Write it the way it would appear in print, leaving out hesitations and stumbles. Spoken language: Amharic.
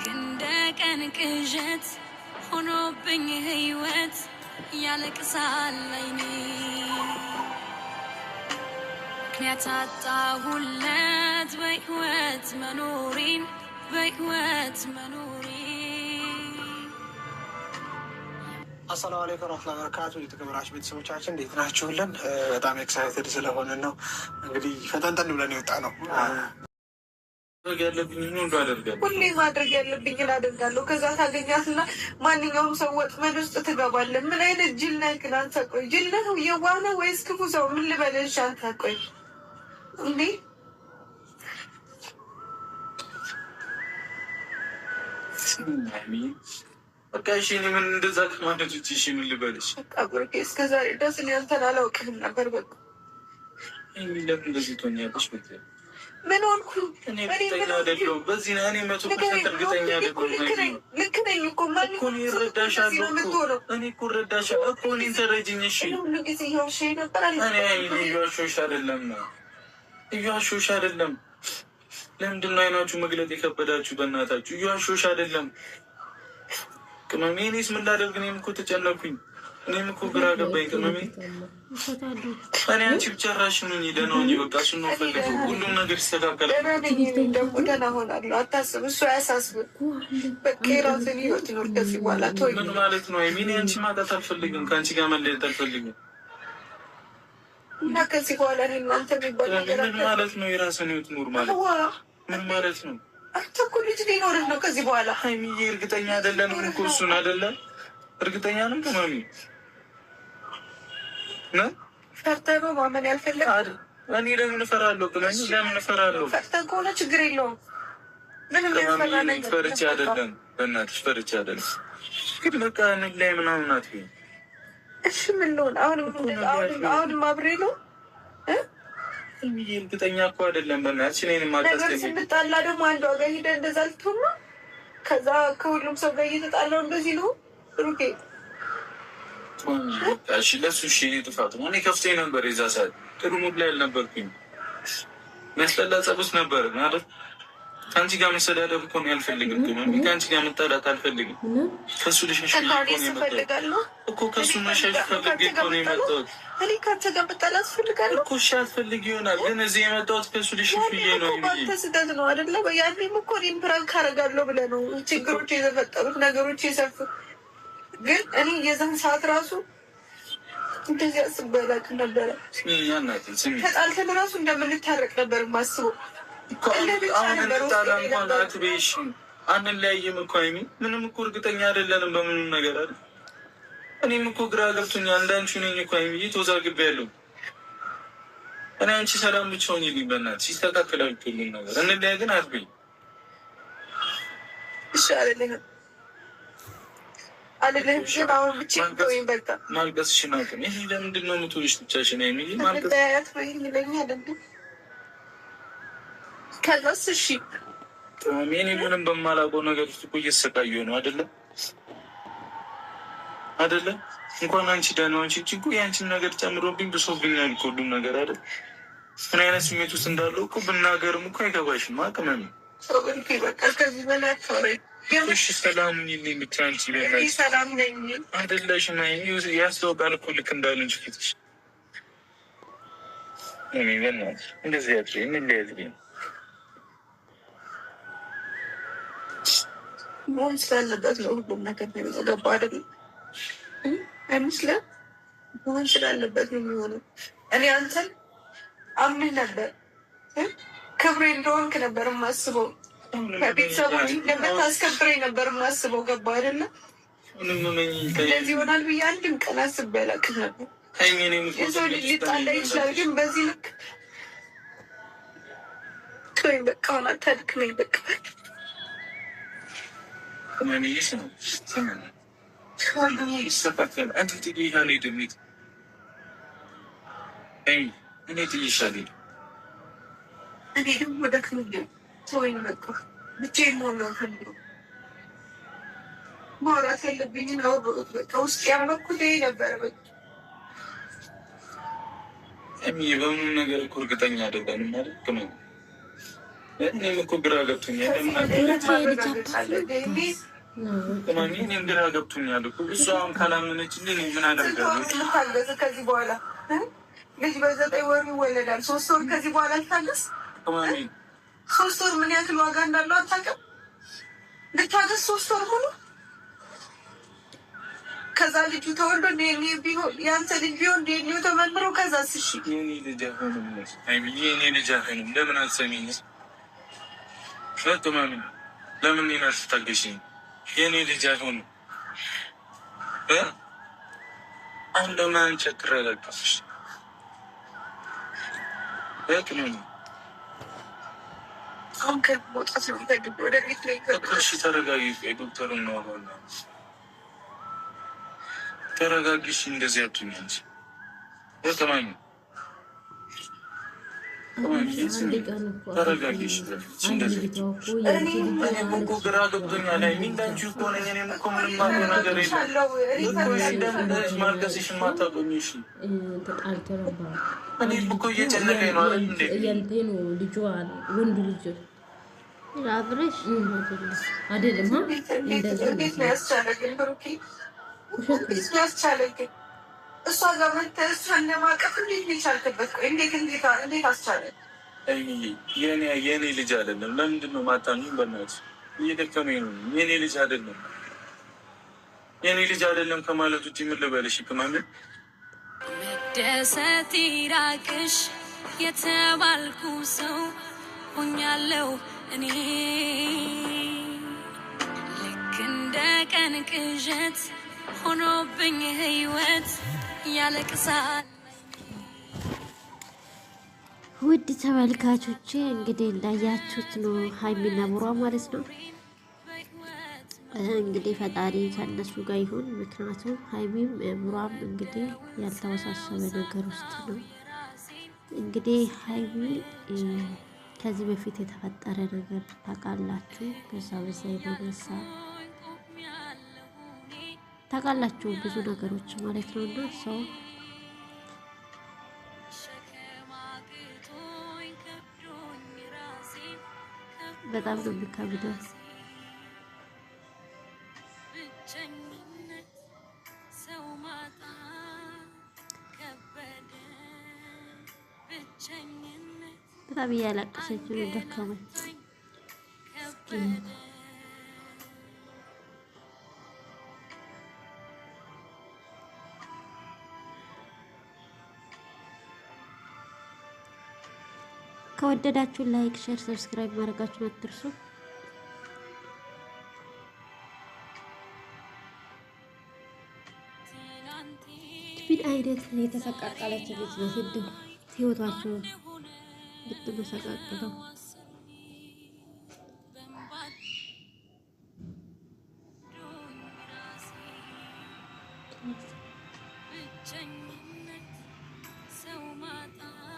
እንደ ቀን ቅዠት ሆኖብኝ ህይወት ያለቅሳል አይኔ ምክንያት አጣሁለት በህይወት መኖሬን አሰላሙ አለይኩም ወራህመቱላሂ ወበረካቱ። የተከበራችሁ ቤተሰቦቻችን እንዴት ናችሁልን? በጣም ኤክሳይትድ ስለሆነ ነው እንግዲህ ፈጠንጠን ብለን የወጣ ነው። ሁሌ ማድረግ ያለብኝን አደርጋለሁ። ከዛ ታገኛትና ማንኛውም ሰው ወጥመድ ውስጥ ትገባለህ። ምን አይነት ጅል ነህ ግን አንተ? ቆይ ጅል ነህ የዋህ ነህ ወይስ ክፉ ሰው? ምን ልበልሽ አንተ? ቆይ እንዴ በቃ እሺ፣ እኔ ምን እንደዛ ከማለት ውጭ እሺ ምን ልበልሽ? በቃ ብሩኬ እስከ ዛሬ ድረስ እኔ አንተን አላውቅም ነበር። በቃ ለምን እንደዚህ ትሆኛለሽ? ምን ሆንኩ? እኔ እርግጠኛ አይደለሁም። በዚህ እኔ 100% እርግጠኛ አይደለሁም። ልክ ነኝ እኮ ማን እኮ እኔ እረዳሻለሁ እኮ እኔ እኮ እረዳሻለሁ እኮ እኔን ተረጅኝ። እሺ ሁሉ ጊዜ እየዋሸሁሽ ነበር። እኔ እየዋሸሁሽ አይደለም፣ እየዋሸሁሽ አይደለም። ለምንድን ነው አይናችሁ መግለጥ የከበዳችሁ? በእናታችሁ እየዋሸሁሽ አይደለም። ቅመሜ እኔስ ምን ላደርግ? እኔም እኮ ተጨነኩኝ። እኔም እኮ ግራ ገባኝ ቅመሜ። እኔ አንቺ ብቻ ራሽን ሆኜ ደህና ሆኜ በቃ እሱን ነው ፈልገው። ሁሉም ነገር ይስተካከላል። ደግሞ ደህና ሆናለሁ፣ አታስብ። እሱ አያሳስብም። በቃ የራስን ህይወት ኖር ከዚህ በኋላ ተወኝ። ምን ማለት ነው? እኔ አንቺ ማጣት አልፈልግም፣ ከአንቺ ጋር መለየት አልፈልግም። እና ከዚህ በኋላ እኔ እናንተ የሚባል ነገር ምን ማለት ነው? የራስን ህይወት ኑር ማለት ምን ማለት ነው? አንተ እኮ ልጅ ሊኖርህ ነው ከዚህ በኋላ። ሀይሚዬ እርግጠኛ አይደለንም እኮ እሱን አይደለም እርግጠኛ ነን ቅመሜ። ፈርተህ ነው ማመን ያልፈለግ? እኔ ለምን እፈራለሁ ቅመሜ? ለምን እፈራለሁ? ፈርተህ ከሆነ ችግር የለውም። ምንም ያስፈራ ነገር ፈርቼ አይደለም፣ በእናትሽ ፈርቼ አይደለም። ግን በቃ እንለያይ ምናምን አትይም። እሺ ምን ልሆን አሁንም አብሬ ነው? እርግጠኛ እኮ አይደለም በእናትሽ። እኔንም ነገር ስንጣላ ደግሞ አንዷ ጋር ሄደህ እንደዛ ልትሆን ነው? ከዛ ከሁሉም ሰው ጋር እየተጣላው እንደዚህ ነው ሩኬ? እሺ ለሱ እሺ ጥፋት ነው። እኔ ከፍቶኝ ነበር የዛ ሰዓት፣ ጥሩ ሙድ ላይ አልነበርኩኝ። የሚያስጠላ ጸብስ ነበር ማለት ከአንቺ ጋር መሰዳደብ እኮ ነው ያልፈልግም። ከአንቺ ጋር መጣላት አልፈልግም። ከሱ ልሸሽ እኮ ከሱ መሸሽ ፈልጌ እኮ ነው የመጣሁት። እኔ ከአንተ ጋር መጣላት ፈልጋለሁ እኮ። እሺ አትፈልግ ይሆናል ግን እዚህ የመጣሁት ከሱ ልሸሽ ብዬ ነው። አንተ ስህተት ነው አይደለ? ያኔም እኮ እኔም ፕራንክ አደርጋለሁ ብለህ ነው ችግሮች የተፈጠሩት ነገሮች የሰፉት። ግን እኔ የዛን ሰዓት ራሱ እንደዚህ አስቤ አላውቅም ነበረ። ተጣልተን ራሱ እንደምንታረቅ ነበር የማስበው። አሁን እንጣላ እንኳን አትቤሽ አንለያይም እኮ ሀይሚ። ምንም እኮ እርግጠኛ አይደለንም በምንም ነገር አለ። እኔም እኮ ግራ ገብቶኛል። እንዳንቺ ነኝ እኮ ሀይሚ፣ ተወዛግቤያለሁ። እኔ አንቺ ሰላም ብቻ ሆኚልኝ በእናትሽ፣ ይስተካከላል ሁሉም ነገር። እንለያይ ግን አትቤኝ እሺ አለልህም ግን አሁን ብቻዬን ተወኝ በቃ። ማልቀስሽን አውቅም። ይሄ ለምንድን ነው የምትውልሽ ብቻሽን ሀይሚ? ማልቀስ ይለኝ አይደለም ከዛስ እሺ እኔ ምንም በማላውቀው ነገር ውስጥ እኮ እየተሰቃየሁ ነው አይደለም አይደለም። እንኳን አንቺ ደህና ሆንሽ እንጂ እኮ የአንቺን ነገር ጨምሮብኝ ብሶብኛል እኮ ሁሉም ነገር አይደል። ምን አይነት ስሜት ውስጥ እንዳለው እኮ ብናገርም እኮ አይገባሽም። አቅመሚ በቃ ከዚህ በላይ አታወራኝ። እሺ ሰላም ይልኝ ብቻ አንቺ በእናትሽ ሰላም ነኝ አይደለሽም። ያስታውቃል እኮ ልክ እንዳሉንች ፊትሽ። እኔ በእናትሽ እንደዚህ ያድርግ እንለያዝልኝ መሆን ስላለበት ነው ሁሉም ነገር ነው የሚገባ አይደለም አይመስልም? መሆን ስላለበት ነው የሚሆነው። እኔ አንተን አምንህ ነበር፣ ክብሬ እንደሆንክ ነበር የማስበው፣ ከቤተሰቦች እንደምታስከብረኝ ነበር የማስበው። ገባ አይደለም? እንደዚህ ይሆናል ብዬ አንድም ቀን አስቤ አላውቅም ነበር። የሰው ልጅ ሊጣላ ይችላል፣ ግን በዚህ ልክ ተወኝ በቃ። አሁን አታድክመኝ በቃ። እኔ ደግሞ ወደ ክልል ተወኝ በቃ። ብቻዬን መሆን ነው የምፈልገው። ማውራት ያለብኝን አወራሁት በቃ። ውስጥ ያመኩት ይሄ ነበረ በቃ። በምንም ነገር እኮ እርግጠኛ አይደለንም ማለት እኔም እኮ ግራ ገብቶኛል። እኔም ግራ ገብቶኛል እኮ እሷ አሁን ካላመነችልኝ ምን አደርጋለሁ? ከዚህ በኋላ ልጅ በ9 ወር ይወለዳል። 3 ወር ከዚህ በኋላ ልታገስ? 3 ወር ምን ያክል ዋጋ እንዳለው አታውቅም? ልታገስ 3 ወር ሙሉ። ከዛ ልጁ ተወልዶ ቢሆን ያንተ ልጅ ቢሆን ዴኒው ተመርምሮ ከዛ ስሺ የኔ ልጅ አይሆንም። የኔ ልጅ አይሆንም። ለምን አትሰሚኝ? ለምን ለምን ይናስ ታገሽኝ? የኔ ልጅ አይሆንም። አሁን ለምን አንቺ ትረጋግጥሽ? አሁን ከቦታ ነው ወደ ቤት ላይ እሺ፣ ተረጋጊ። ዶክተር ነው ተረጋጊሽ። እንደዚህ አትሁኝ እንጂ ተማኝ ተረጋጊሽ። እንደዚህ እኮ ግራ ገብቶኛል። እንዳንቺ እኮ ነኝ። እኔም እኮ ምንም የማውቀው ነገር የለም። ማልቀስሽን ማታቆሚ። እሺ እኔም እኮ እየጨነቀኝ ነው። ልጁ ወንድ ልጅ አብረሽ አይደለም ያስቻለግን እሷ ጋር መተህ እሷን ለማቀፍ እንዴት የቻልክበት? እንዴት አስቻለ? የኔ ልጅ አይደለም። ለምንድን ነው ማታምኚኝ? በእናትሽ እየደከመኝ ነው። የኔ ልጅ አይደለም። የኔ ልጅ አይደለም ከማለት ውጭ ምን ልበልሽ? ቅመም መደሰት ይራቅሽ የተባልኩ ሰው ሆኛለሁ እኔ ልክ እንደ ቀን ቅዠት ሆኖብኝ ህይወት ያለቅሳል። ውድ ተመልካቾቼ እንግዲህ እንዳያችሁት ነው ሀይሚና ቡራ ማለት ነው። እንግዲህ ፈጣሪ ከነሱ ጋር ይሁን። ምክንያቱም ሀይሚም ቡራም እንግዲህ ያልተወሳሰበ ነገር ውስጥ ነው። እንግዲህ ሀይሚ ከዚህ በፊት የተፈጠረ ነገር ታውቃላችሁ። በዛ የተነሳ ታውቃላችሁ ብዙ ነገሮች ማለት ነው። እና ሰው በጣም ነው የሚከብደው። በጣም እያለቀሰች ነው ደከመኝ። ከወደዳችሁ ላይክ፣ ሼር፣ ሰብስክራይብ ማድረጋችሁን አትርሱ። ምን አይነት የተሰቃቀለች ልጅ ነው ህይወታችሁ ብትመሰቃቅለው። ብቸኝነት ሰው ማጣት